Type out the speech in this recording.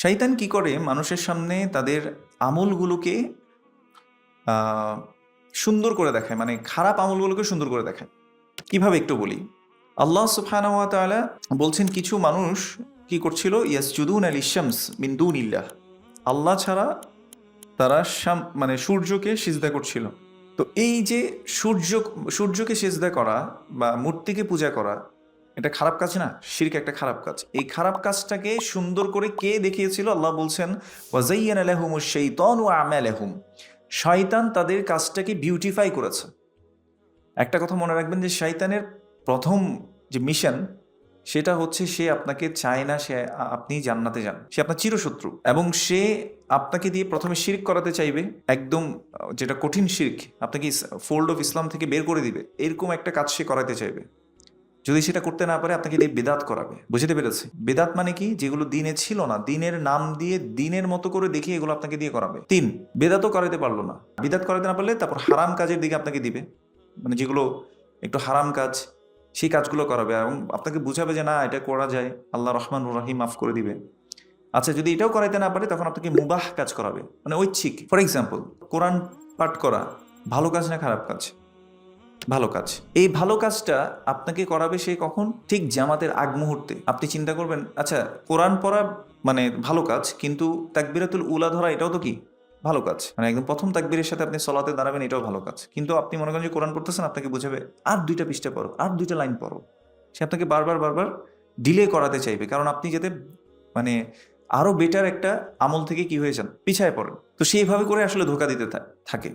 শয়তান কি করে মানুষের সামনে তাদের আমলগুলোকে আহ, সুন্দর করে দেখায়, মানে খারাপ আমলগুলোকে সুন্দর করে দেখায়। কিভাবে একটু বলি। আল্লাহ সুবহানাহু ওয়া তাআলা বলছেন কিছু মানুষ কি করছিল, ইয়াসজুদুনা লিশ-শামস মিন দুনিল্লাহ, আল্লাহ ছাড়া তারা মানে সূর্যকে সিজদা করছিল। তো এই যে সূর্যকে সিজদা করা বা মূর্তিকে পূজা করা, এটা খারাপ কাজ না? শিরক একটা খারাপ কাজ। এই খারাপ কাজটাকে সুন্দর করে কে দেখিয়েছিল? আল্লাহ বলছেন ওয়াজাইয়ানা লাহুমুশ শাইতানু আমালাহুম, শয়তান তাদের কাজটাকে বিউটিফাই করেছে। একটা কথা মনে রাখবেন যে শয়তানের প্রথম যে মিশন সেটা হচ্ছে সে আপনাকে চায় না সে আপনি জান্নাতে যান, সে আপনার চিরশত্রু, এবং সে আপনাকে দিয়ে প্রথমে শিরক করাতে চাইবে, একদম যেটা কঠিন শিরক, আপনাকে ফোল্ড অফ ইসলাম থেকে বের করে দিবে, এরকম একটা কাজ সে করাতে চাইবে। যদি সেটা করতে না পারে আপনাকে দিয়ে বেদাত করাবে। বুঝতে পেরেছি? বেদাত মানে কি? যেগুলো দিনে ছিল না, দিনের নাম দিয়ে দিনের মতো করে দেখিয়ে এগুলো আপনাকে দিয়ে করাবে। তিন, বেদাতও করাতে পারলো না, বিদাত করাতে না পারলে তারপর হারাম কাজের দিকে আপনাকে দিবে, মানে যেগুলো একটু হারাম কাজ সেই কাজগুলো করাবে এবং আপনাকে বুঝাবে যে না এটা করা যায়, আল্লাহ রহমান রহিম মাফ করে দিবে। আচ্ছা, যদি এটাও করাইতে না পারে তখন আপনাকে মুবাহ কাজ করাবে, মানে ঐচ্ছিক। ফর এক্সাম্পল, কোরআন পাঠ করা ভালো কাজ না খারাপ কাজ? ভালো কাজ। এই ভালো কাজটা আপনাকে করাবে সে কখন? ঠিক জামাতের আগ মুহূর্তে। আপনি চিন্তা করবেন, আচ্ছা কোরআন পড়া মানে ভালো কাজ, কিন্তু তাকবিরাতুল উলা ধরা এটাও তো কি ভালো কাজ, মানে একদম প্রথম তাকবীরের সাথে আপনি সলাতে দাঁড়াবেন, এটাও ভালো কাজ। কিন্তু আপনি মনে করেন যে কোরআন পড়তেছেন, আপনাকে বুঝাবে আর 2টা পৃষ্ঠা পড়ো, আর 2টা লাইন পড়ো। সে আপনাকে বারবার বারবার ডিলে করাতে চাইবে, কারণ আপনি যাতে মানে আরো বেটার একটা আমল থেকে কি হয়ে যান, পিছায় পড়েন। তো সেইভাবে করে আসলে ধোকা দিতে থাকে।